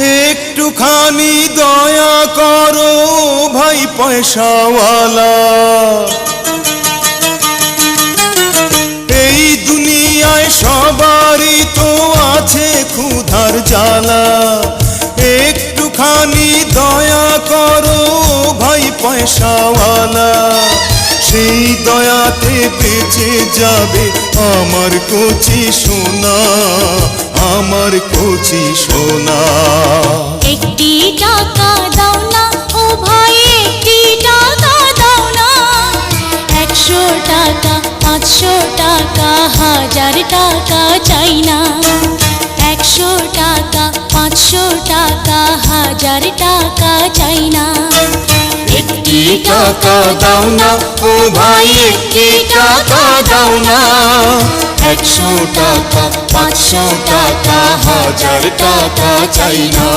একটুখানি দয়া করো ভাই পয়সাওয়ালা, এই দুনিয়ায় সবারই তো আছে ক্ষুধার জ্বালা। একটুখানি দয়া করো ভাই পয়সাওয়ালা, সেই দয়াতে বেঁচে যাবে আমার কচি সোনা, আমার কচি সোনা। একটি টাকা দাও না ও ভাই, একটি টাকা দাও না। 100 টাকা 500 টাকা 1000 টাকা চাই না। 100 টাকা 500 টাকা 1000 টাকা চাই না। একটি টাকা দাও না ও ভাই, একটি টাকা দাও না। 100 টাকা 500 টাকা 1000 টাকা চাই না।